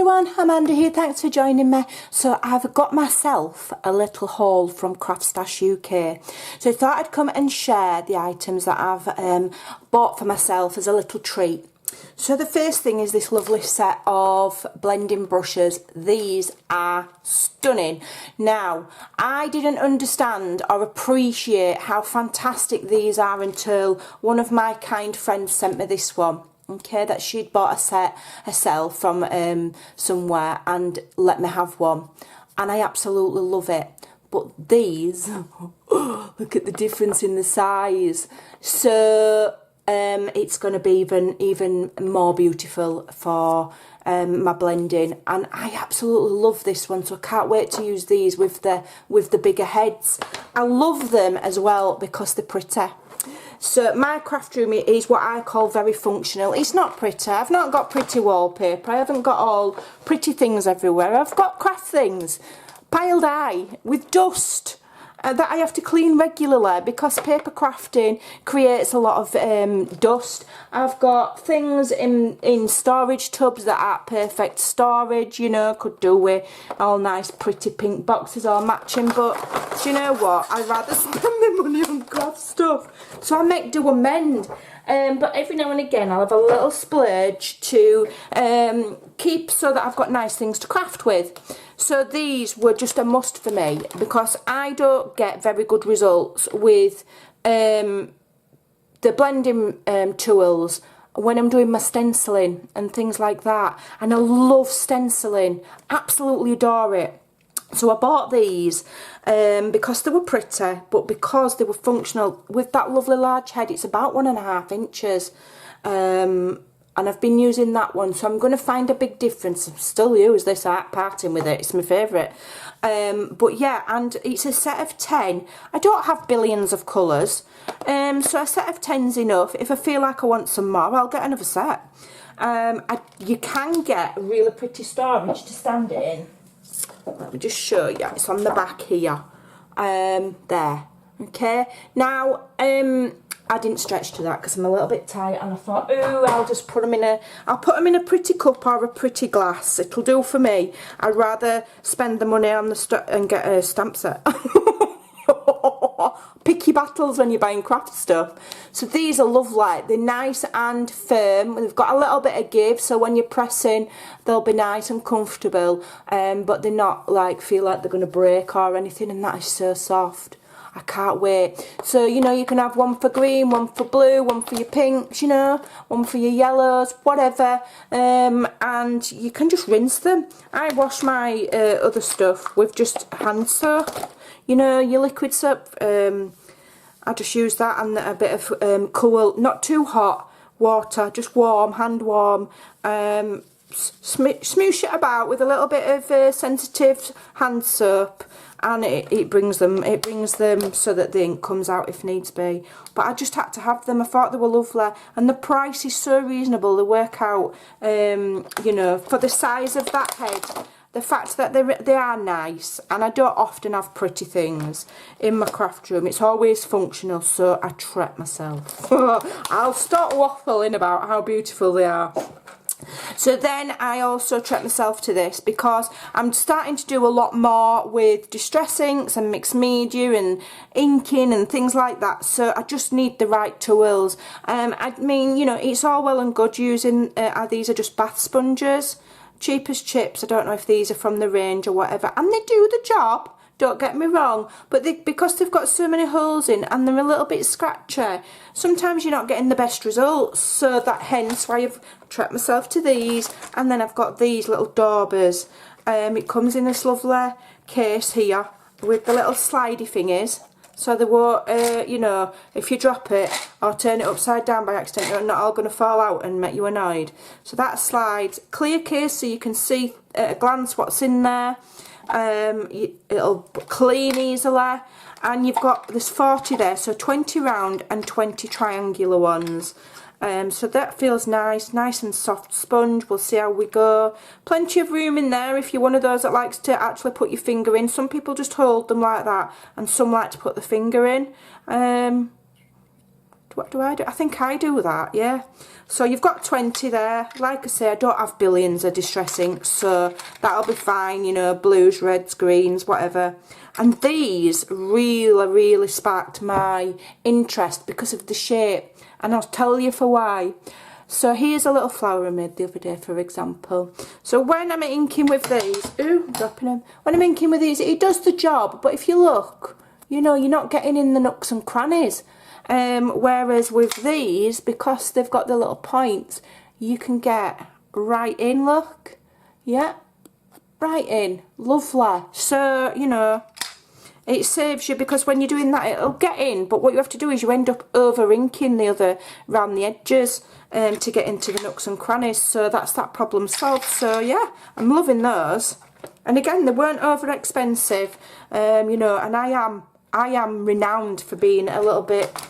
everyone, Amanda here, thanks for joining me. So I've got myself a little haul from Craftstash UK. So I thought I'd come and share the items that I've bought for myself as a little treat. So the first thing is this lovely set of blending brushes. These are stunning. Now, I didn't understand or appreciate how fantastic these are until one of my kind friends sent me this one. Okay, that she'd bought a set herself from somewhere and let me have one, and I absolutely love it. But these, look at the difference in the size. So it's going to be even more beautiful for my blending, and I absolutely love this one. So I can't wait to use these with the bigger heads. I love them as well because they're pretty. So my craft room is what I call very functional. It's not pretty. I've not got pretty wallpaper. I haven't got all pretty things everywhere. I've got craft things piled high with dust that I have to clean regularly because paper crafting creates a lot of dust. I've got things in storage tubs that aren't perfect storage, you know, could do with all nice pretty pink boxes all matching, but do you know what, I'd rather spend my money on craft stuff, so I make do amend. But every now and again I'll have a little splurge to keep so that I've got nice things to craft with. So these were just a must for me because I don't get very good results with the blending tools when I'm doing my stenciling and things like that. And I love stenciling, absolutely adore it. So I bought these because they were pretty, but because they were functional. With that lovely large head, it's about 1.5 inches. And I've been using that one, so I'm going to find a big difference. I still use this art parting with it, it's my favourite. But yeah, and it's a set of 10. I don't have billions of colours, so a set of 10's enough. If I feel like I want some more, I'll get another set. You can get really pretty storage to stand it in. Let me just show you, it's on the back here. There, okay. Now, I didn't stretch to that because I'm a little bit tight, and I thought, ooh, I'll just put them in a pretty cup or a pretty glass. It'll do for me. I'd rather spend the money on and get a stamp set. Picky battles when you're buying craft stuff. So these are lovely. They're nice and firm. They've got a little bit of give, so when you're pressing, they'll be nice and comfortable. But they're not like feel like they're going to break or anything, and that is so soft. I can't wait. So, you know, you can have one for green, one for blue, one for your pinks, you know, one for your yellows, whatever. And you can just rinse them. I wash my other stuff with just hand soap. You know, your liquid soap. I just use that and a bit of cool, not too hot water, just warm, hand warm. Smoosh it about with a little bit of sensitive hand soap, and it brings them so that the ink comes out if needs be. But I just had to have them. I thought they were lovely, and the price is so reasonable. They work out, you know, for the size of that head. The fact that they are nice, and I don't often have pretty things in my craft room. It's always functional, so I treat myself. I'll stop waffling about how beautiful they are. So then I also treat myself to this because I'm starting to do a lot more with distress inks and mixed media and inking and things like that. So I just need the right tools. I mean, you know, it's all well and good using, these are just bath sponges. Cheap as chips. I don't know if these are from the range or whatever, and they do the job, don't get me wrong, but because they've got so many holes in and they're a little bit scratchy, sometimes you're not getting the best results. So that hence why I've treated myself to these. And then I've got these little Daubers. It comes in this lovely case here with the little slidey thingies, so they won't, you know, if you drop it or turn it upside down by accident, they're not all going to fall out and make you annoyed. So that slides. Clear case so you can see at a glance what's in there. It'll clean easily. And you've got, there's 40 there, so 20 round and 20 triangular ones. So that feels nice and soft sponge. We'll see how we go. Plenty of room in there if you're one of those that likes to actually put your finger in. Some people just hold them like that, and some like to put the finger in. What do I do? I think I do that, yeah. So you've got 20 there. Like I say, I don't have billions of distress inks, so that'll be fine, you know, blues, reds, greens, whatever. And these really sparked my interest because of the shape, and I'll tell you for why. So here's a little flower I made the other day, for example. So when I'm inking with these, ooh, I'm dropping them. When I'm inking with these, it does the job, but if you look, you know, you're not getting in the nooks and crannies. Whereas with these, because they've got the little points, you can get right in, look. Yeah, right in. Lovely. So, you know, it saves you, because when you're doing that, it'll get in, but what you have to do is you end up over inking the other around the edges to get into the nooks and crannies. So that's that problem solved. So yeah, I'm loving those. And again, they weren't over expensive, you know, and I am renowned for being a little bit,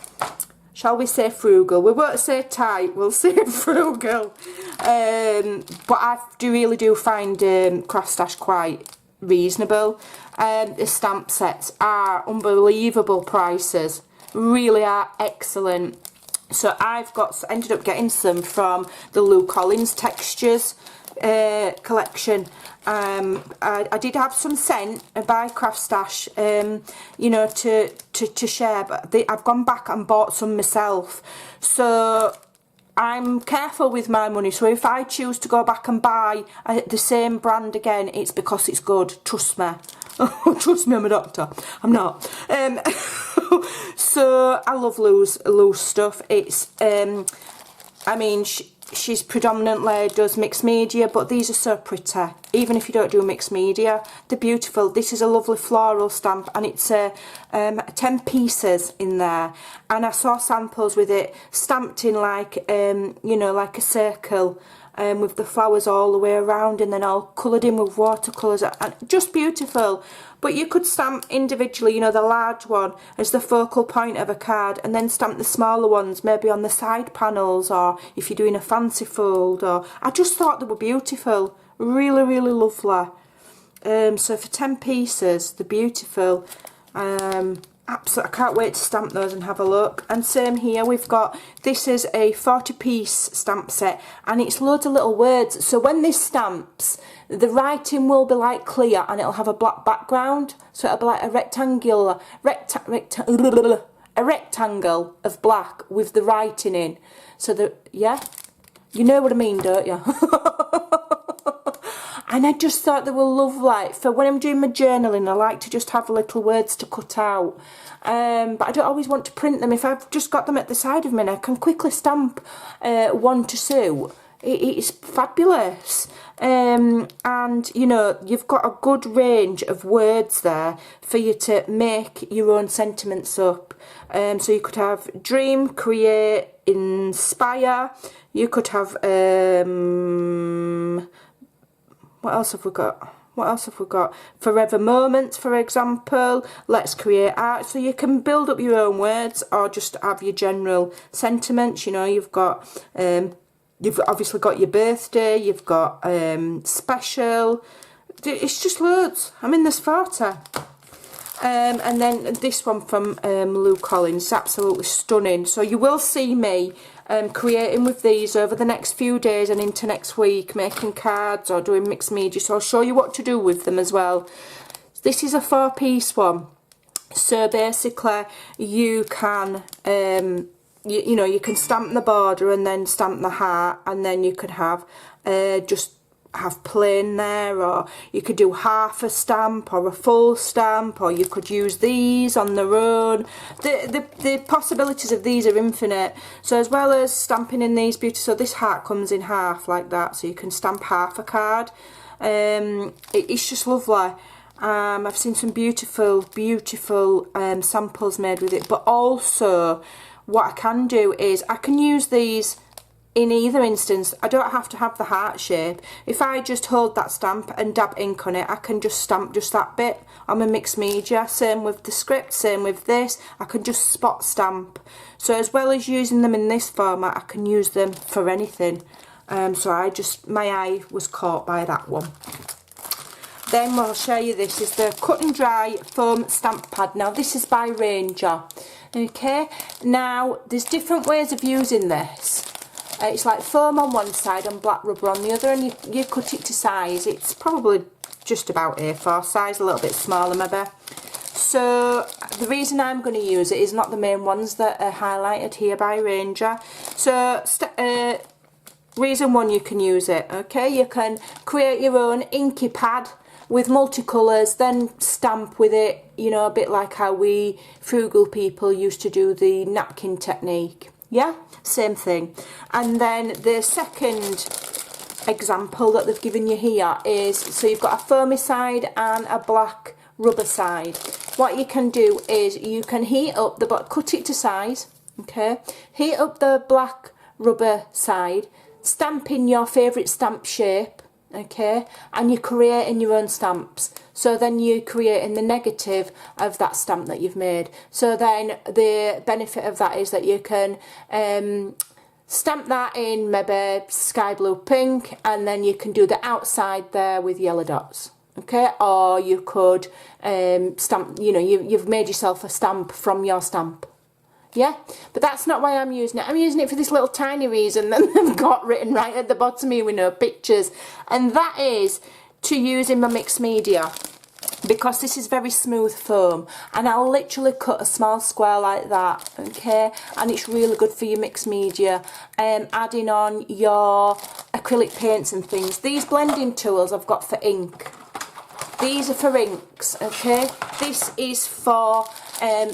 shall we say, frugal. We won't say tight, we'll say frugal. But I really do find Craftstash quite reasonable. The stamp sets are unbelievable prices, really are excellent. So I've ended up getting some from the Lou Collins Textures collection. I did have some sent by Craftstash, you know, to share, but I've gone back and bought some myself. So I'm careful with my money, so if I choose to go back and buy the same brand again, it's because it's good, trust me. Trust me, I'm a doctor. I'm not. So I love Lou's stuff. It's I mean, she's predominantly does mixed media, but these are so pretty. Even if you don't do mixed media, they're beautiful. This is a lovely floral stamp, and it's 10 pieces in there. And I saw samples with it stamped in like, you know, like a circle, with the flowers all the way around, and then all coloured in with watercolours, and just beautiful. But you could stamp individually, you know, the large one as the focal point of a card, and then stamp the smaller ones maybe on the side panels, or if you're doing a fancy fold. Or I just thought they were beautiful, really lovely. So for 10 pieces, they're beautiful. Absolutely, I can't wait to stamp those and have a look. And same here, we've got, this is a 40-piece stamp set, and it's loads of little words. So when this stamps, the writing will be like clear, and it'll have a black background. So it'll be like a rectangle of black with the writing in. So the, yeah, you know what I mean, don't you? And I just thought they were lovely. For when I'm doing my journaling, I like to just have little words to cut out. But I don't always want to print them. If I've just got them at the side of me, I can quickly stamp one to suit. It's fabulous. And, you know, you've got a good range of words there for you to make your own sentiments up. So you could have dream, create, inspire. You could have... what else have we got? What else have we got? Forever moments, for example. Let's create art. So you can build up your own words, or just have your general sentiments. You know, you've got, you've obviously got your birthday. You've got special. It's just loads. I mean, there's 40. And then this one from Lou Collins is absolutely stunning. So you will see me creating with these over the next few days and into next week, making cards or doing mixed media. So I'll show you what to do with them as well. This is a 4-piece one. So basically you can, you know, you can stamp the border and then stamp the heart, and then you could have just have plain there, or you could do half a stamp or a full stamp, or you could use these on their own. The possibilities of these are infinite. So as well as stamping in these beauty, so this heart comes in half like that, so you can stamp half a card. It's just lovely. I've seen some beautiful samples made with it, but also what I can do is I can use these in either instance. I don't have to have the heart shape. If I just hold that stamp and dab ink on it, I can just stamp just that bit on my mixed media. Same with the script, same with this. I can just spot stamp. So as well as using them in this format, I can use them for anything. So my eye was caught by that one. Then I'll show you this is the Cut and Dry Foam Stamp Pad. Now this is by Ranger. Okay, now there's different ways of using this. It's like foam on one side and black rubber on the other, and you cut it to size. It's probably just about A4 size, a little bit smaller maybe. So the reason I'm going to use it is not the main ones that are highlighted here by Ranger. So reason one, you can use it. Okay, you can create your own inky pad with multicolours, then stamp with it, you know, a bit like how we frugal people used to do the napkin technique. Yeah, same thing. And then the second example that they've given you here is, so you've got a foamy side and a black rubber side. What you can do is you can heat up the, cut it to size, okay, heat up the black rubber side, stamp in your favourite stamp shape, okay, and you're creating your own stamps. So then you're creating the negative of that stamp that you've made. So then the benefit of that is that you can stamp that in maybe sky blue pink, and then you can do the outside there with yellow dots. Okay, or you could stamp, you know, you've made yourself a stamp from your stamp. Yeah, but that's not why I'm using it. I'm using it for this little tiny reason that they've got written right at the bottom here with no pictures, and that is to use in my mixed media, because this is very smooth foam, and I'll literally cut a small square like that, okay, and it's really good for your mixed media, adding on your acrylic paints and things. These blending tools I've got for ink. These are for inks, okay. This is for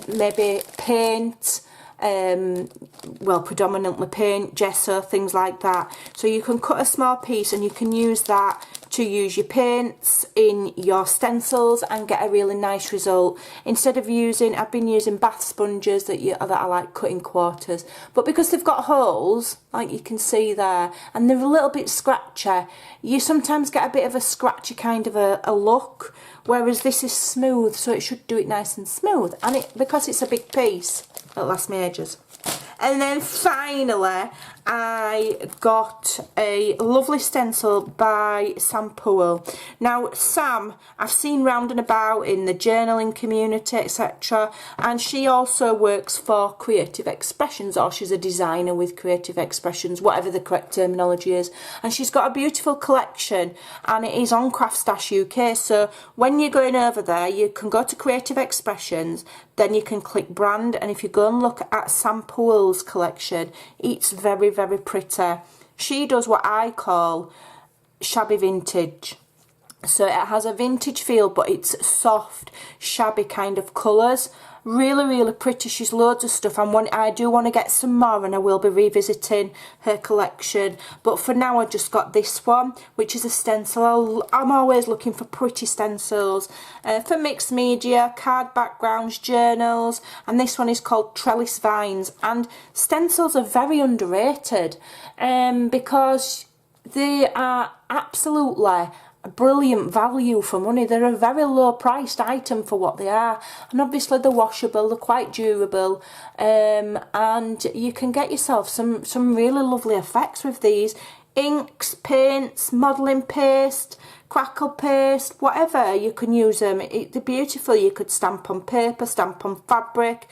maybe paint, well, predominantly paint, gesso, things like that. So you can cut a small piece and you can use that to use your paints in your stencils and get a really nice result. Instead of using, I've been using bath sponges that I like cutting quarters, but because they've got holes, like you can see there, and they're a little bit scratchy, you sometimes get a bit of a scratchy kind of a look, whereas this is smooth, so it should do it nice and smooth, and because it's a big piece, it'll last me ages. And then finally, I got a lovely stencil by Sam Poole. Now, Sam, I've seen round and about in the journaling community, etc. And she also works for Creative Expressions, or she's a designer with Creative Expressions, whatever the correct terminology is. And she's got a beautiful collection, and it is on Craftstash UK. So when you're going over there, you can go to Creative Expressions, then you can click brand, and if you go and look at Sam Poole's collection, it's very, very pretty. She does what I call shabby vintage. So it has a vintage feel, but it's soft, shabby kind of colours. Really, really pretty. She's loads of stuff. I do want to get some more, and I will be revisiting her collection. But for now, I just got this one, which is a stencil. I'm always looking for pretty stencils for mixed media, card backgrounds, journals, and this one is called Trellis Vines. And stencils are very underrated because they are absolutely brilliant value for money. They're a very low priced item for what they are, and obviously they're washable, they're quite durable, and you can get yourself some really lovely effects with these. Inks, paints, modelling paste, crackle paste, whatever, you can use them. They're beautiful. You could stamp on paper, stamp on fabric,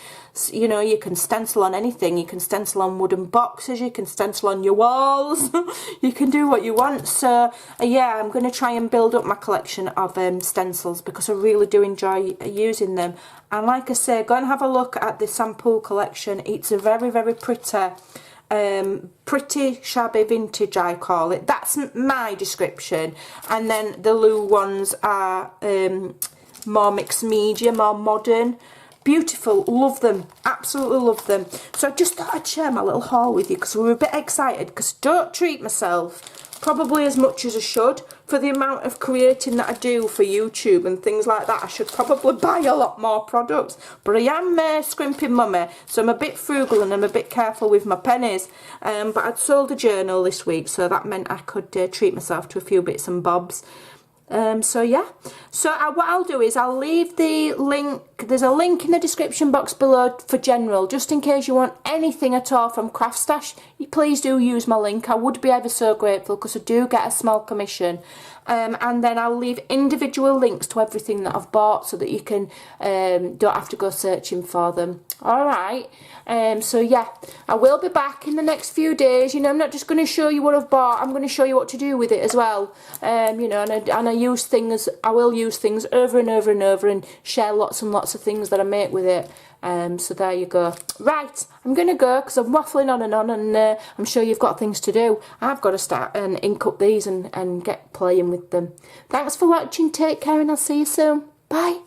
you know, you can stencil on anything. You can stencil on wooden boxes, you can stencil on your walls, you can do what you want. So yeah, I'm going to try and build up my collection of stencils because I really do enjoy using them. And like I say, go and have a look at the Sam Poole collection. It's a very, very pretty shabby vintage, I call it. That's my description. And then the Lou ones are more mixed media, more modern, beautiful. Love them, absolutely love them. So I just thought I'd share my little haul with you because we were a bit excited, because I don't treat myself probably as much as I should for the amount of creating that I do for YouTube and things like that. I should probably buy a lot more products, but I am Scrimping Mummy, so I'm a bit frugal and I'm a bit careful with my pennies. But I'd sold a journal this week, so that meant I could treat myself to a few bits and bobs. So yeah, so what I'll do is I'll leave the link. There's a link in the description box below for general, just in case you want anything at all from Craftstash. Please do use my link. I would be ever so grateful because I do get a small commission. and then I'll leave individual links to everything that I've bought so that you can don't have to go searching for them. Alright, so yeah, I will be back in the next few days. You know, I'm not just going to show you what I've bought, I'm going to show you what to do with it as well. You know, and I will use things over and over and over and share lots and lots of things that I make with it. So there you go. Right, I'm going to go because I'm waffling on and I'm sure you've got things to do. I've got to start and ink up these and get playing with them. Thanks for watching, take care, and I'll see you soon. Bye.